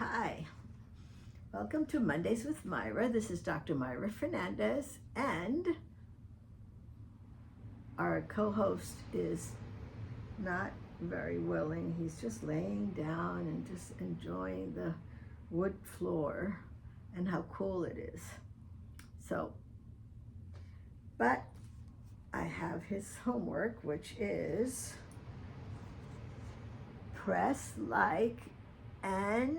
Hi, welcome to Mondays with Mayra. This is Dr. Mayra Fernández, and our co-host is not very willing. He's just laying down and just enjoying the wood floor and how cool it is. So, but I have his homework, which is press like and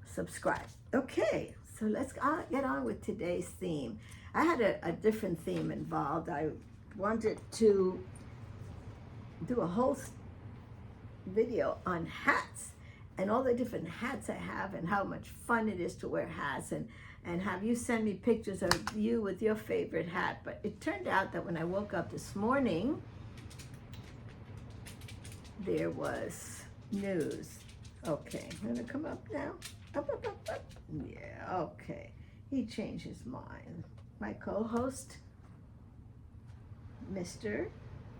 subscribe. Okay, so let's get on with today's theme. I had a different theme involved. I wanted to do a whole video on hats and all the different hats I have and how much fun it is to wear hats and have you send me pictures of you with your favorite hat. But it turned out that when I woke up this morning, there was news. Okay, I'm gonna come up now. Up. Yeah, okay. He changed his mind. My co-host, Mr.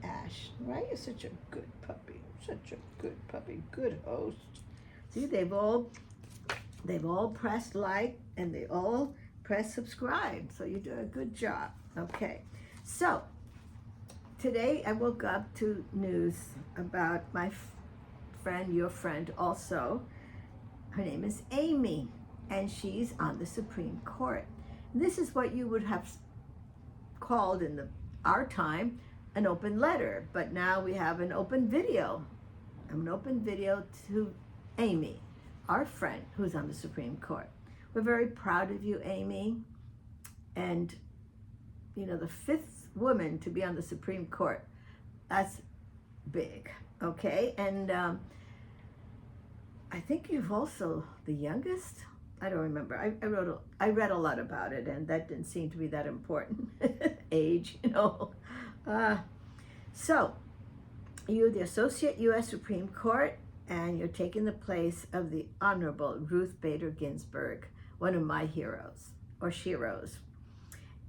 Ash, right? You're such a good puppy. Such a good puppy. Good host. See, they've all pressed like and they all pressed subscribe. So you're doing a good job. Okay. So today I woke up to news about my friend, your friend also. Her name is Amy, and she's on the Supreme Court. This is what you would have called in our time an open letter, but now we have an open video. An open video to Amy, our friend who's on the Supreme Court. We're very proud of you, Amy. And, you know, the fifth woman to be on the Supreme Court, that's big, okay? And I think you've also the youngest. I don't remember. I read a lot about it, and that didn't seem to be that important. Age, you know. So you're the Associate U.S. Supreme Court, and you're taking the place of the Honorable Ruth Bader Ginsburg, one of my heroes, or sheroes.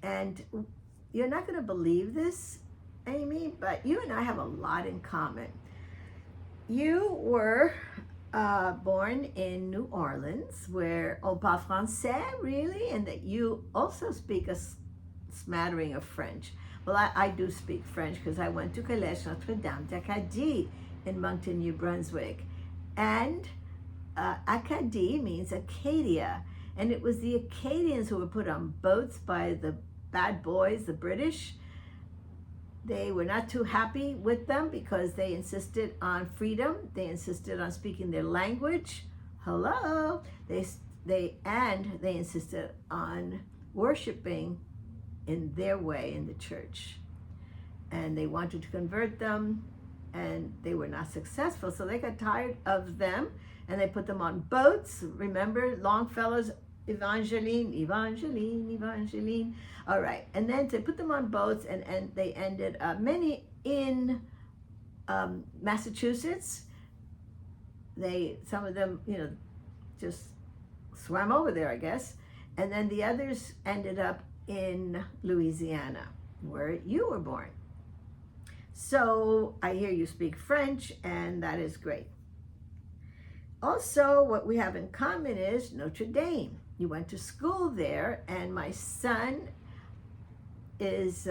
And you're not going to believe this, Amy, but you and I have a lot in common. You were born in New Orleans, where on parle français, really, and that you also speak a smattering of French. Well, I do speak French because I went to Collège Notre-Dame d'Acadie in Moncton, New Brunswick. And Acadie means Acadia. And it was the Acadians who were put on boats by the bad boys, the British. They were not too happy with them because they insisted on freedom. They insisted on speaking their language. Hello. They insisted on worshiping in their way in the church. And they wanted to convert them, and they were not successful. So they got tired of them, and they put them on boats. Remember Longfellow's Evangeline. All right, and then they put them on boats, and they ended many in Massachusetts. Some of them, you know, just swam over there, I guess, and then the others ended up in Louisiana, where you were born. So I hear you speak French, and that is great. Also, what we have in common is Notre-Dame. You went to school there, and my son is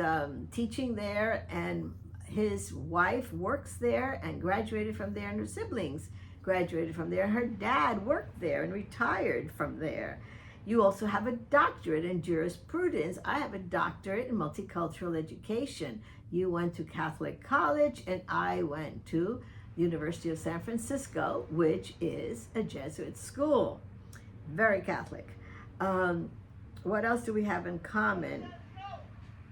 teaching there, and his wife works there and graduated from there, and her siblings graduated from there. Her dad worked there and retired from there. You also have a doctorate in jurisprudence. I have a doctorate in multicultural education. You went to Catholic College, and I went to University of San Francisco, which is a Jesuit school. Very Catholic. What else do we have in common?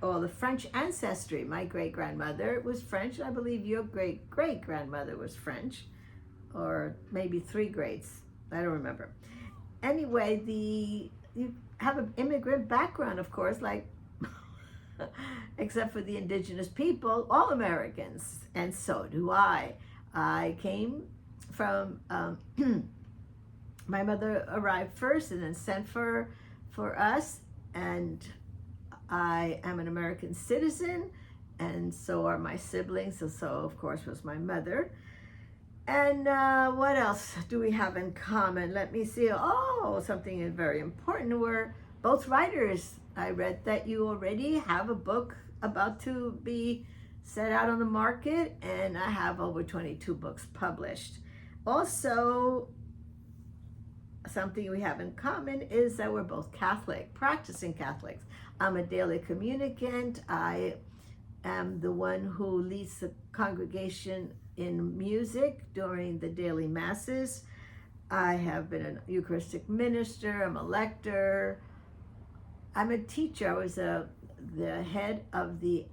Oh, the French ancestry. My great-grandmother was French. I believe your great-great-grandmother was French, or maybe three greats. I don't remember. Anyway, you have an immigrant background, of course, like except for the indigenous people, all Americans, and so do I. I came from, my mother arrived first and then sent for us, and I am an American citizen, and so are my siblings, and so of course was my mother. And what else do we have in common? Let me see. Oh, something very important. We're both writers. I read that you already have a book about to be set out on the market, and I have over 22 books published. Also, something we have in common is that we're both Catholic, practicing Catholics. I'm a daily communicant. I am the one who leads the congregation in music during the daily masses. I have been a Eucharistic minister. I'm a lector. I'm a teacher. I was the head of the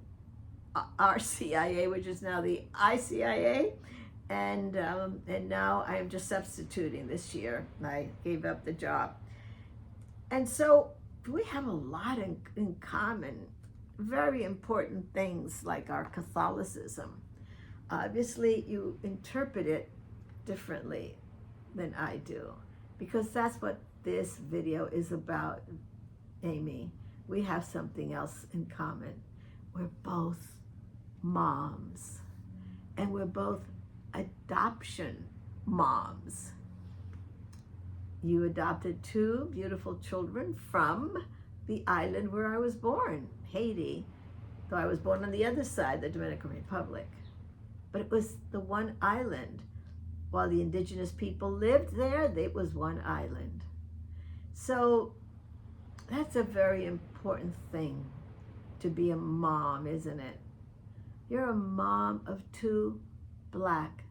RCIA, which is now the ICIA, and now I'm just substituting this year. I gave up the job. And so we have a lot in common, very important things like our Catholicism. Obviously, you interpret it differently than I do, because that's what this video is about, Amy. We have something else in common. We're both moms, and we're both adoption moms. You adopted 2 beautiful children from the island where I was born, Haiti, though I was born on the other side, the Dominican Republic. But it was the one island. While the indigenous people lived there, it was one island. So that's a very important thing to be a mom, isn't it? You're a mom of 2 black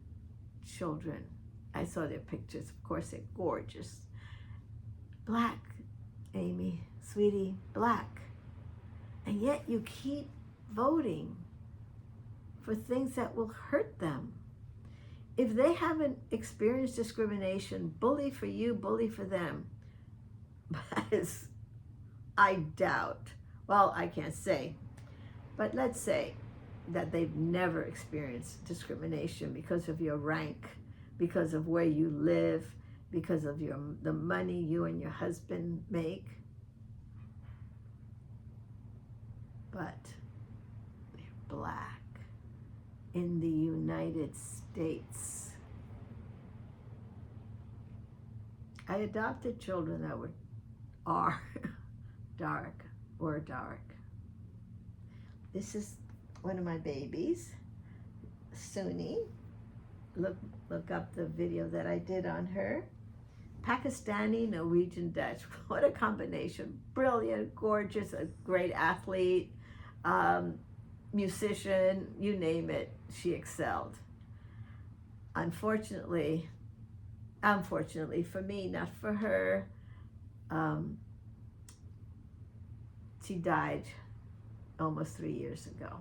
children. I saw their pictures. Of course, they're gorgeous. Black, Amy, sweetie, black. And yet you keep voting for things that will hurt them. If they haven't experienced discrimination, bully for you, bully for them. But I doubt, well, I can't say, but let's say that they've never experienced discrimination because of your rank, because of where you live, because of the money you and your husband make. But they're black in the United States. I adopted children that are dark. This is one of my babies, Suni. Look up the video that I did on her. Pakistani, Norwegian, Dutch. What a combination. Brilliant, gorgeous, a great athlete, musician, you name it, she excelled. Unfortunately for me, not for her, she died almost 3 years ago.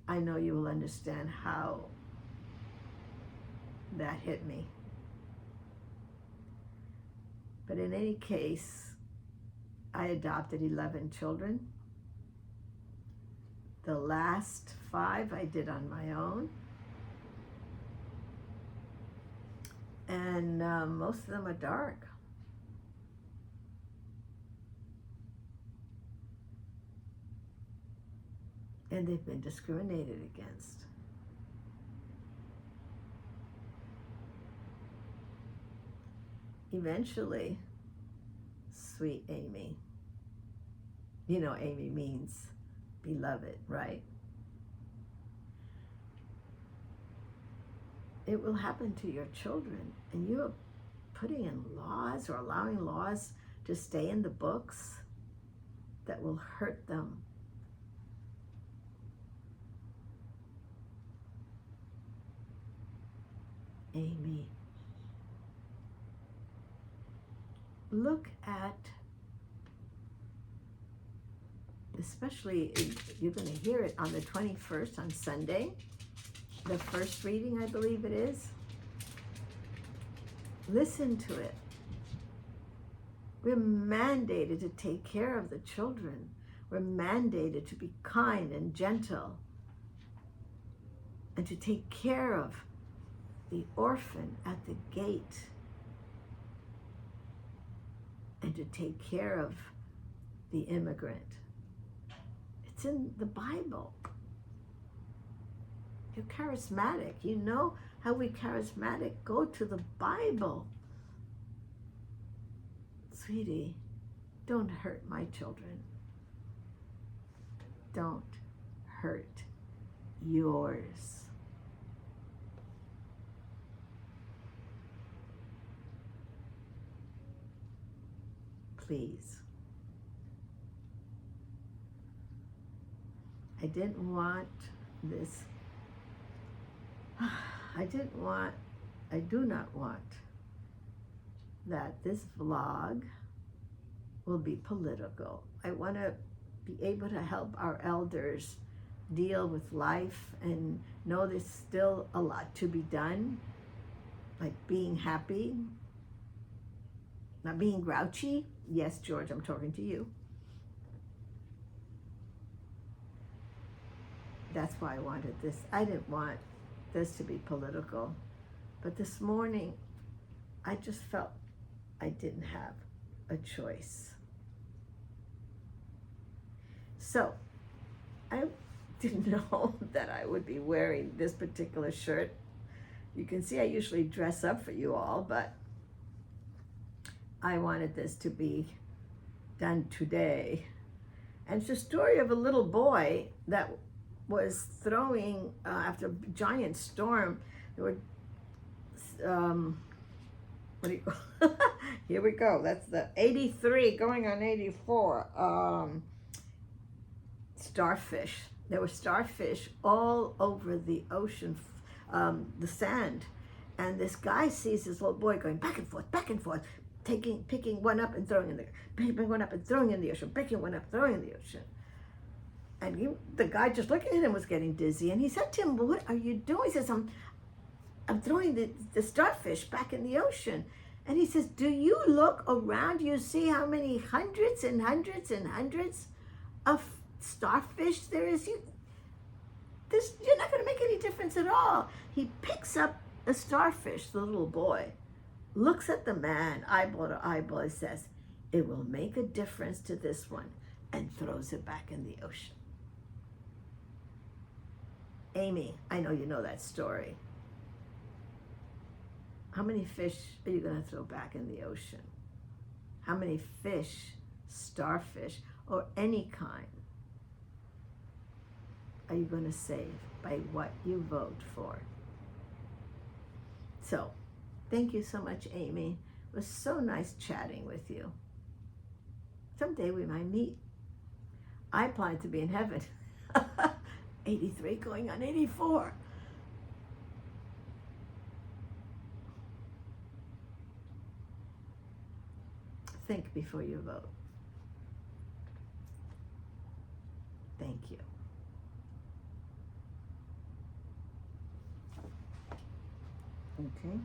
I know you will understand how that hit me. But in any case, I adopted 11 children. The last 5 I did on my own. And most of them are dark. And they've been discriminated against. Eventually, sweet Amy, you know Amy means beloved, right? It will happen to your children, and you are putting in laws or allowing laws to stay in the books that will hurt them. Amy, look at, especially, you're going to hear it on the 21st, on Sunday, the first reading, I believe it is. Listen to it. We're mandated to take care of the children. We're mandated to be kind and gentle and to take care of the orphan at the gate and to take care of the immigrant. It's in the Bible. You're charismatic. You know how we charismatic go to the Bible. Sweetie, don't hurt my children. Don't hurt yours. Please. I didn't want this. I do not want that this vlog will be political. I want to be able to help our elders deal with life and know there's still a lot to be done, like being happy, not being grouchy. Yes, George, I'm talking to you. That's why I wanted this. I didn't want this to be political, but this morning I just felt I didn't have a choice. So I didn't know that I would be wearing this particular shirt. You can see I usually dress up for you all, but I wanted this to be done today. And it's a story of a little boy that was throwing, after a giant storm, there were, what do you call here we go, that's the 83 going on 84, starfish. There were starfish all over the ocean, the sand. And this guy sees this little boy going back and forth, picking one up and throwing in the, picking one up and throwing in the ocean, picking one up, throwing in the ocean. And the guy just looking at him was getting dizzy. And he said to him, "What are you doing?" He says, I'm throwing the starfish back in the ocean. And he says, "Do you look around? You see how many hundreds and hundreds and hundreds of starfish there is? You're not going to make any difference at all." He picks up a starfish, the little boy, looks at the man, eyeball to eyeball, and says, "It will make a difference to this one," and throws it back in the ocean. Amy, I know you know that story. How many fish are you going to throw back in the ocean? How many fish, starfish, or any kind are you going to save by what you vote for? So, thank you so much, Amy. It was so nice chatting with you. Someday we might meet. I plan to be in heaven. 83 going on 84. Think before you vote. Thank you. Okay.